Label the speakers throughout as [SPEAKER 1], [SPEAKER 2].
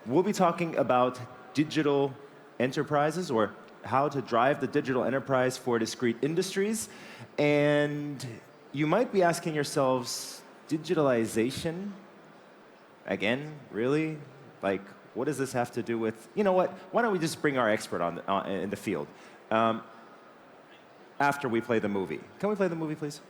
[SPEAKER 1] We'll be talking about digital enterprises, or how to drive the digital enterprise for discrete industries. And you might be asking yourselves, digitalization? Again, really? Like, what does this have to do with, you know what, why don't we just bring our expert in the field after we play the movie. Can we play the movie, please?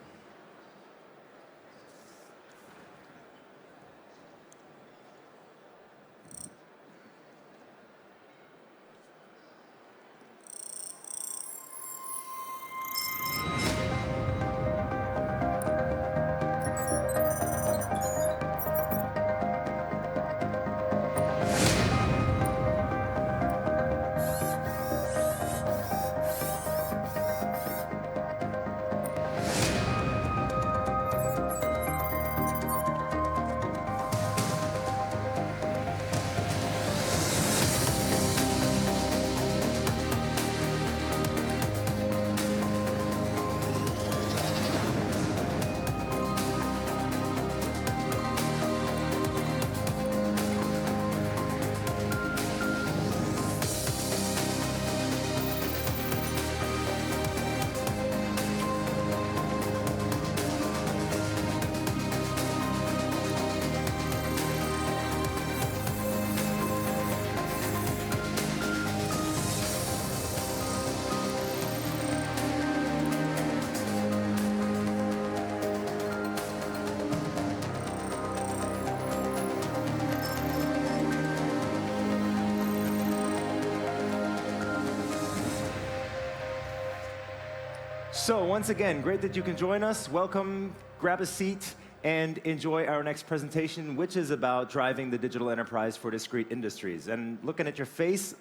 [SPEAKER 1] So once again, great that you can join us. Welcome, grab a seat, and enjoy our next presentation, which is about driving the digital enterprise for discrete industries. And looking at your face,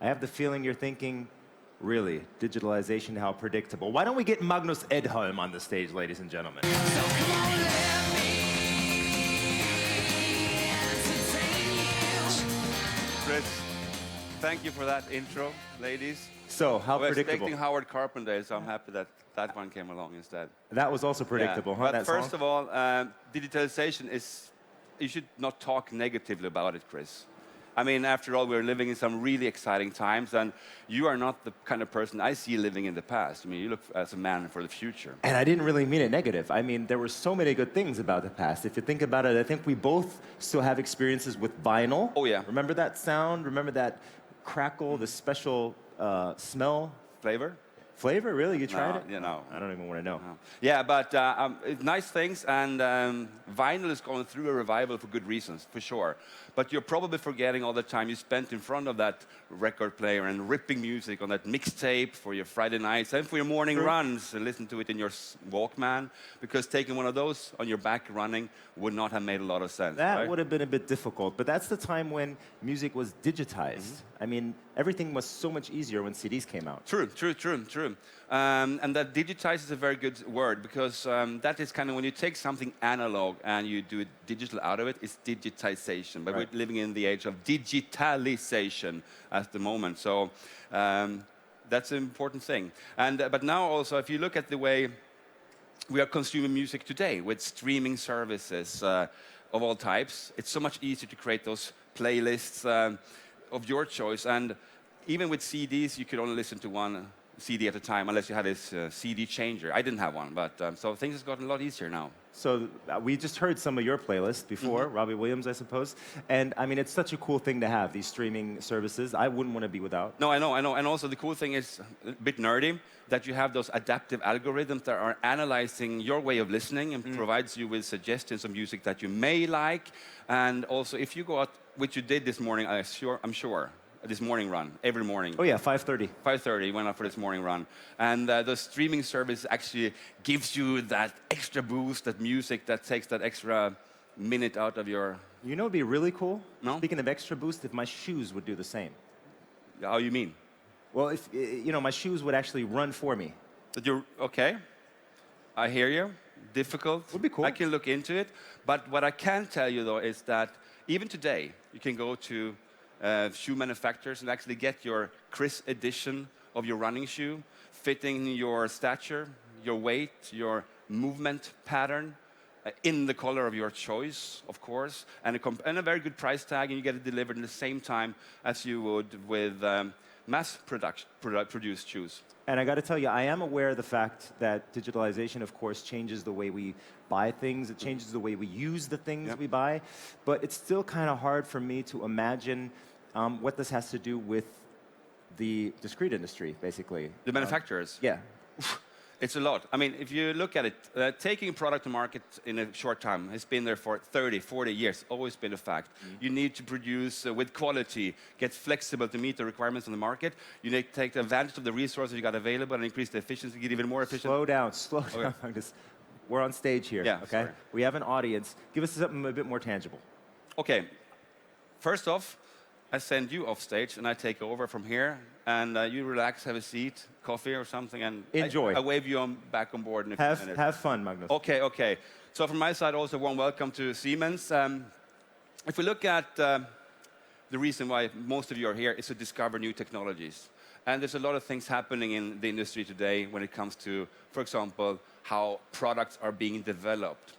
[SPEAKER 1] I have the feeling you're thinking, really, digitalization, how predictable. Why don't we get Magnus Edholm on the stage, ladies and gentlemen.
[SPEAKER 2] Chris, thank you for that intro, ladies.
[SPEAKER 1] So, how
[SPEAKER 2] I was
[SPEAKER 1] predictable?
[SPEAKER 2] expecting Howard Carpenter, so I'm happy that that one came along instead.
[SPEAKER 1] That was also predictable,
[SPEAKER 2] Yeah.
[SPEAKER 1] huh?
[SPEAKER 2] But
[SPEAKER 1] that
[SPEAKER 2] first
[SPEAKER 1] song?
[SPEAKER 2] of all, digitalization is, you should not talk negatively about it, Chris. I mean, after all, we're living in some really exciting times, and you are not the kind of person I see living in the past. I mean, you look as a man for the future.
[SPEAKER 1] And I didn't really mean it negative. I mean, there were so many good things about the past. If you think about it, I think we both still have experiences with vinyl.
[SPEAKER 2] Oh, yeah.
[SPEAKER 1] Remember that sound? Remember that crackle, the special smell?
[SPEAKER 2] Flavor?
[SPEAKER 1] Flavor? Really? You tried
[SPEAKER 2] No,
[SPEAKER 1] it?
[SPEAKER 2] you know.
[SPEAKER 1] I don't even want to know.
[SPEAKER 2] No. Yeah, but nice things, and vinyl is going through a revival for good reasons, for sure. But you're probably forgetting all the time you spent in front of that record player and ripping music on that mixtape for your Friday nights and for your morning runs, and listen to it in your Walkman, because taking one of those on your back running would not have made a lot of sense.
[SPEAKER 1] That
[SPEAKER 2] right?
[SPEAKER 1] would have been a bit difficult, but that's the time when music was digitized. I mean, everything was so much easier when CDs came out.
[SPEAKER 2] True. And that digitize is a very good word, because that is kind of when you take something analog and you do it digital out of it, it's digitization. But we're living in the age of digitalization at the moment. So that's an important thing. And but now also, if you look at the way we are consuming music today with streaming services of all types, it's so much easier to create those playlists of your choice. And even with CDs, you could only listen to one CD at a time, unless you had this CD changer. I didn't have one, but so things have gotten a lot easier now.
[SPEAKER 1] So we just heard some of your playlists before, Robbie Williams, I suppose. And I mean, it's such a cool thing to have, these streaming services. I wouldn't want to be without.
[SPEAKER 2] No, I know. And also the cool thing is, a bit nerdy, that you have those adaptive algorithms that are analyzing your way of listening and provides you with suggestions of music that you may like. And also, if you go out, which you did this morning, I'm sure, this morning run, every morning.
[SPEAKER 1] Oh yeah, 5:30.
[SPEAKER 2] 5:30, went out for this morning run. And the streaming service actually gives you that extra boost, that music that takes that extra minute out of your...
[SPEAKER 1] You know what would be really cool?
[SPEAKER 2] No?
[SPEAKER 1] Speaking of extra boost, if my shoes would do the same.
[SPEAKER 2] How you mean?
[SPEAKER 1] Well, if, you know, my shoes would actually run for me.
[SPEAKER 2] That you're, okay, I hear you. Difficult.
[SPEAKER 1] Would be cool.
[SPEAKER 2] I can look into it. But what I can tell you, though, is that even today, you can go to shoe manufacturers and actually get your Chris edition of your running shoe, fitting your stature, your weight, your movement pattern, in the color of your choice, of course, and a very good price tag, and you get it delivered in the same time as you would with produced shoes.
[SPEAKER 1] And I got to tell you, I am aware of the fact that digitalization, of course, changes the way we buy things. It changes the way we use the things we buy. But it's still kind of hard for me to imagine what this has to do with the discrete industry, basically.
[SPEAKER 2] The manufacturers?
[SPEAKER 1] Yeah.
[SPEAKER 2] It's a lot. I mean, if you look at it, taking a product to market in a short time has been there for 30, 40 years, always been a fact. You need to produce with quality, get flexible to meet the requirements on the market. You need to take advantage of the resources you got available and increase the efficiency, get even more efficient.
[SPEAKER 1] Slow down. We're on stage here,
[SPEAKER 2] yeah,
[SPEAKER 1] okay?
[SPEAKER 2] Sorry.
[SPEAKER 1] We have an audience. Give us something a bit more tangible.
[SPEAKER 2] Okay. First off, I send you off stage and I take over from here, and you relax, have a seat, coffee or something, and
[SPEAKER 1] enjoy.
[SPEAKER 2] I wave you back on board in a few minutes.
[SPEAKER 1] Have fun, Magnus.
[SPEAKER 2] Okay. So from my side, also warm welcome to Siemens. If we look at the reason why most of you are here is to discover new technologies. And there's a lot of things happening in the industry today when it comes to, for example, how products are being developed.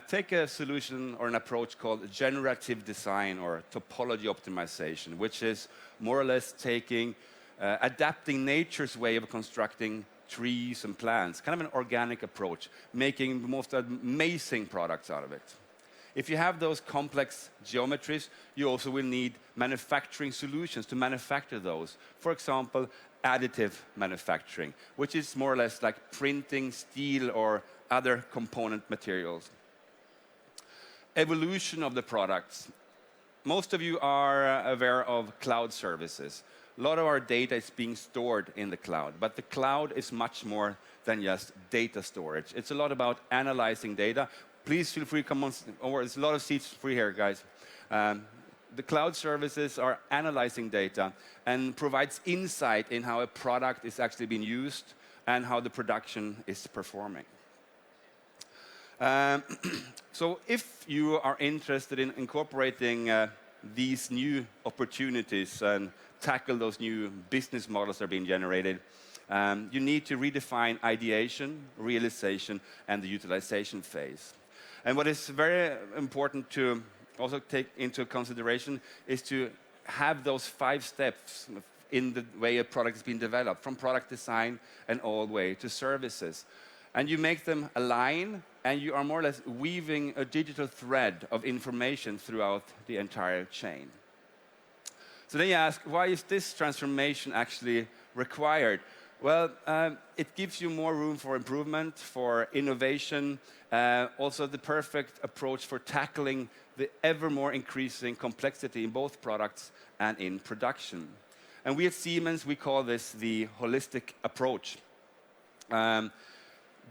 [SPEAKER 2] Take a solution or an approach called generative design or topology optimization, which is more or less adapting nature's way of constructing trees and plants, kind of an organic approach, making the most amazing products out of it. If you have those complex geometries, you also will need manufacturing solutions to manufacture those. For example, additive manufacturing, which is more or less like printing steel or other component materials. Evolution of the products. Most of you are aware of cloud services. A lot of our data is being stored in the cloud, but the cloud is much more than just data storage. It's a lot about analyzing data. Please feel free to come on over. There's a lot of seats free here, guys. The cloud services are analyzing data and provides insight in how a product is actually being used and how the production is performing. So if you are interested in incorporating these new opportunities and tackle those new business models that are being generated, you need to redefine ideation, realization, and the utilization phase. And what is very important to also take into consideration is to have those 5 steps in the way a product is being developed, from product design and all the way to services. And you make them align, and you are more or less weaving a digital thread of information throughout the entire chain. So then you ask, why is this transformation actually required? Well, it gives you more room for improvement, for innovation, also the perfect approach for tackling the ever more increasing complexity in both products and in production. And we at Siemens, we call this the holistic approach.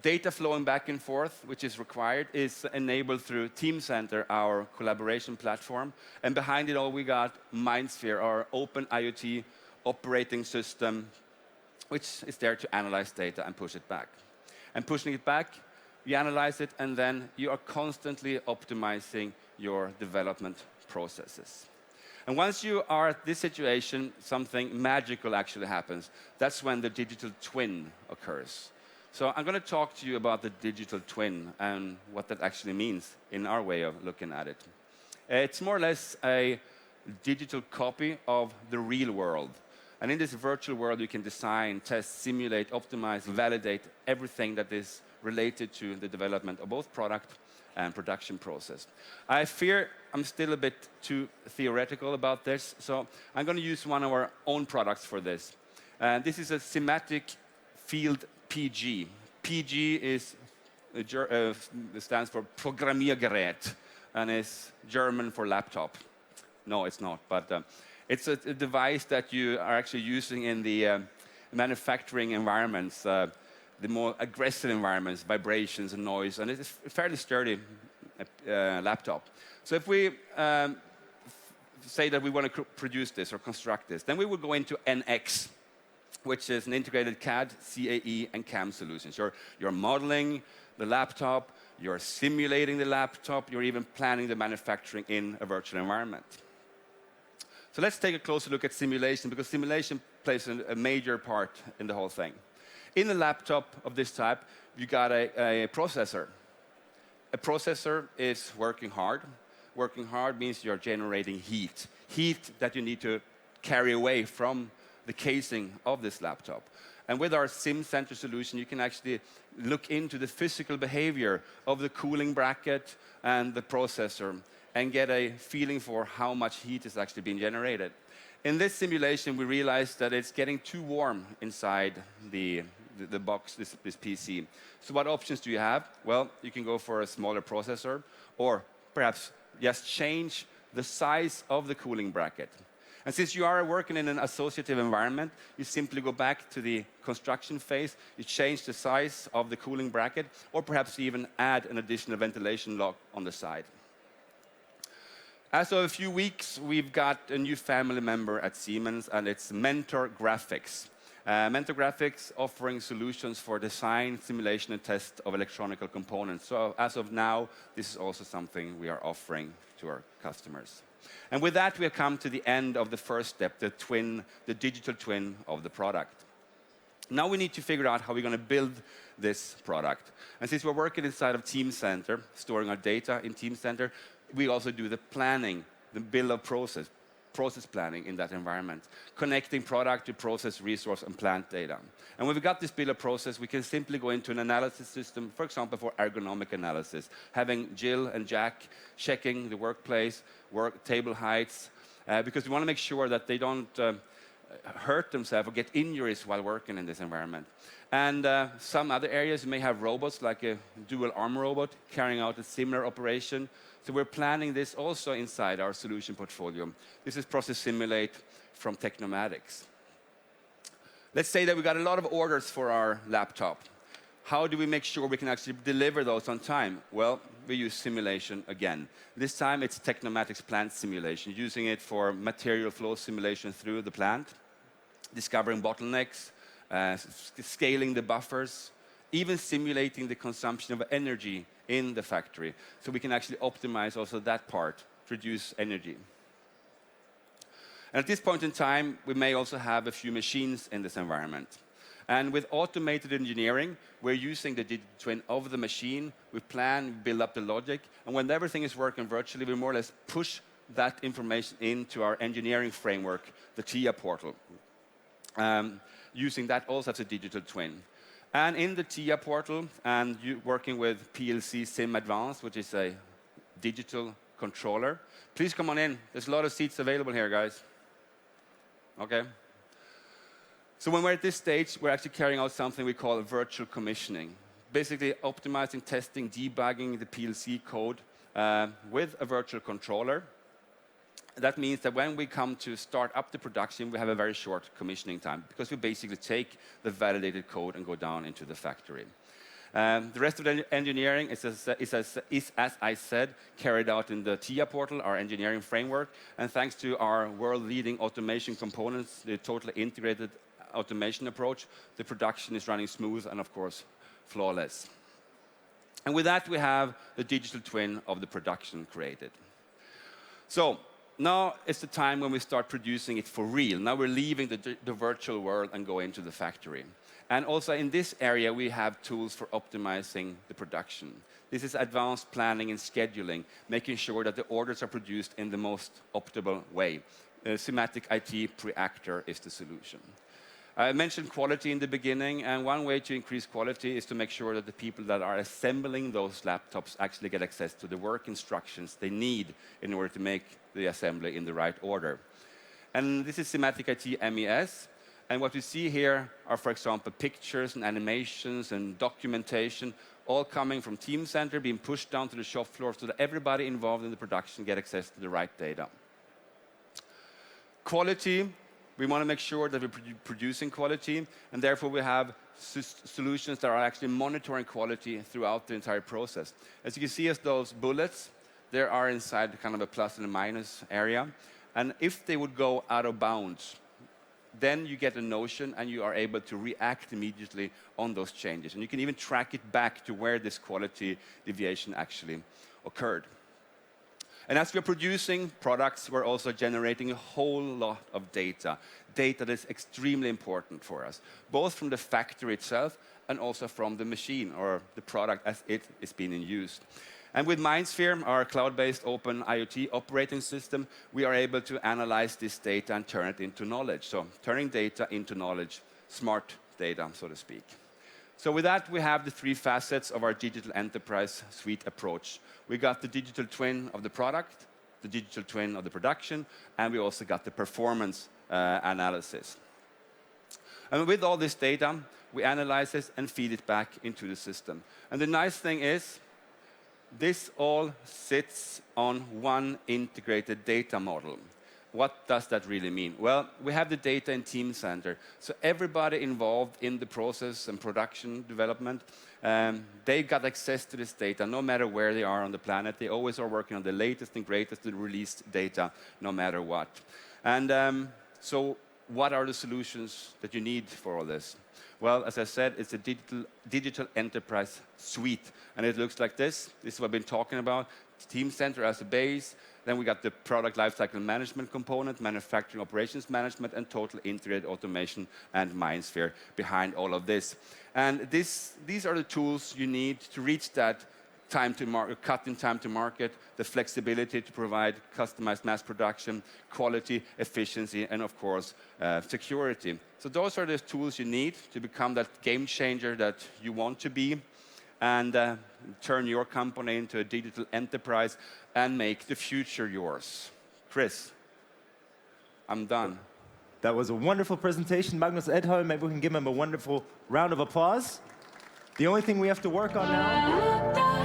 [SPEAKER 2] Data flowing back and forth, which is required, is enabled through Teamcenter, our collaboration platform. And behind it all, we got MindSphere, our open IoT operating system, which is there to analyze data and push it back. And pushing it back, you analyze it, and then you are constantly optimizing your development processes. And once you are at this situation, something magical actually happens. That's when the digital twin occurs. So I'm going to talk to you about the digital twin and what that actually means in our way of looking at it. It's more or less a digital copy of the real world. And in this virtual world, you can design, test, simulate, optimize, validate everything that is related to the development of both product and production process. I fear I'm still a bit too theoretical about this, so I'm going to use one of our own products for this. This is a Simatic Field PG. PG stands for Programmiergerät, and is German for laptop. No, it's not, but it's a device that you are actually using in the manufacturing environments, the more aggressive environments, vibrations and noise, and it's a fairly sturdy laptop. So if we say that we want to produce this or construct this, then we will go into NX, which is an integrated CAD, CAE, and CAM solutions. You're modeling the laptop, you're simulating the laptop, you're even planning the manufacturing in a virtual environment. So let's take a closer look at simulation, because simulation plays a major part in the whole thing. In a laptop of this type, you got a processor. a processor is working hard. Working hard means you're generating heat. Heat that you need to carry away from the casing of this laptop. And with our Sim Center solution, you can actually look into the physical behavior of the cooling bracket and the processor and get a feeling for how much heat is actually being generated. In this simulation, we realized that it's getting too warm inside the box, this PC. So what options do you have? Well, you can go for a smaller processor, or perhaps just change the size of the cooling bracket. And since you are working in an associative environment, you simply go back to the construction phase, you change the size of the cooling bracket, or perhaps even add an additional ventilation lock on the side. As of a few weeks, we've got a new family member at Siemens, and it's Mentor Graphics. Mentor Graphics offering solutions for design, simulation, and test of electronic components. So as of now, this is also something we are offering to our customers. And with that, we have come to the end of the first step, the digital twin of the product. Now we need to figure out how we're going to build this product. And since we're working inside of Team Center, storing our data in Team Center, we also do the planning, the build of process planning in that environment, connecting product to process, resource, and plant data. And when we got this build of process, we can simply go into an analysis system, for example, for ergonomic analysis, having Jill and Jack checking the workplace, table heights, because we want to make sure that they don't hurt themselves or get injuries while working in this environment. And some other areas, you may have robots, like a dual arm robot, carrying out a similar operation. So we're planning this also inside our solution portfolio. This is Process Simulate from Technomatics. Let's say that we got a lot of orders for our laptop. How do we make sure we can actually deliver those on time? Well, we use simulation again. This time it's Technomatics plant simulation, using it for material flow simulation through the plant, discovering bottlenecks, scaling the buffers, even simulating the consumption of energy in the factory, so we can actually optimize also that part to reduce energy. And at this point in time, we may also have a few machines in this environment. And with automated engineering, we're using the digital twin of the machine. We plan, build up the logic, and when everything is working virtually, we more or less push that information into our engineering framework, the TIA portal, using that also as a digital twin. And in the TIA portal, and working with PLC Sim Advanced, which is a digital controller. Please come on in. There's a lot of seats available here, guys. Okay. So when we're at this stage, we're actually carrying out something we call virtual commissioning. Basically optimizing, testing, debugging the PLC code with a virtual controller. That means that when we come to start up the production, we have a very short commissioning time, because we basically take the validated code and go down into the factory. The rest of the engineering is, as I said, carried out in the TIA portal, our engineering framework. And thanks to our world-leading automation components, the totally integrated automation approach, the production is running smooth and, of course, flawless. And with that, we have the digital twin of the production created. So now it's the time when we start producing it for real. Now we're leaving the virtual world and go into the factory. And also in this area, we have tools for optimizing the production. This is advanced planning and scheduling, making sure that the orders are produced in the most optimal way. Semantic IT Preactor is the solution. I mentioned quality in the beginning, and one way to increase quality is to make sure that the people that are assembling those laptops actually get access to the work instructions they need in order to make the assembly in the right order. And this is Semantic IT MES. And what we see here are, for example, pictures and animations and documentation, all coming from Team Center, being pushed down to the shop floor so that everybody involved in the production get access to the right data. Quality. We want to make sure that we're producing quality, and therefore we have solutions that are actually monitoring quality throughout the entire process. As you can see, as those bullets, they are inside kind of a plus and a minus area. And if they would go out of bounds, then you get a notion and you are able to react immediately on those changes. And you can even track it back to where this quality deviation actually occurred. And as we're producing products, we're also generating a whole lot of data that is extremely important for us, both from the factory itself and also from the machine or the product as it is being used. And with MindSphere, our cloud-based open IoT operating system, we are able to analyze this data and turn it into knowledge. So turning data into knowledge, smart data, so to speak. So with that, we have the three facets of our digital enterprise suite approach. We got the digital twin of the product, the digital twin of the production, and we also got the performance analysis. And with all this data, we analyze it and feed it back into the system. And the nice thing is, this all sits on one integrated data model. What does that really mean? Well, we have the data in Team Center. So everybody involved in the process and production development, they got access to this data no matter where they are on the planet. They always are working on the latest and greatest released data no matter what. And so what are the solutions that you need for all this? Well, as I said, it's a digital enterprise suite, and it looks like this. This is what I've been talking about. Team Center as a base. Then we got the product lifecycle management component, manufacturing operations management, and total integrated automation and MindSphere behind all of this. And these are the tools you need to reach that time to market, cut in time to market, the flexibility to provide customized mass production, quality, efficiency, and of course, security. So those are the tools you need to become that game changer that you want to be, and turn your company into a digital enterprise and make the future yours. Chris, I'm done.
[SPEAKER 1] That was a wonderful presentation. Magnus Edholm, maybe we can give him a wonderful round of applause. The only thing we have to work on now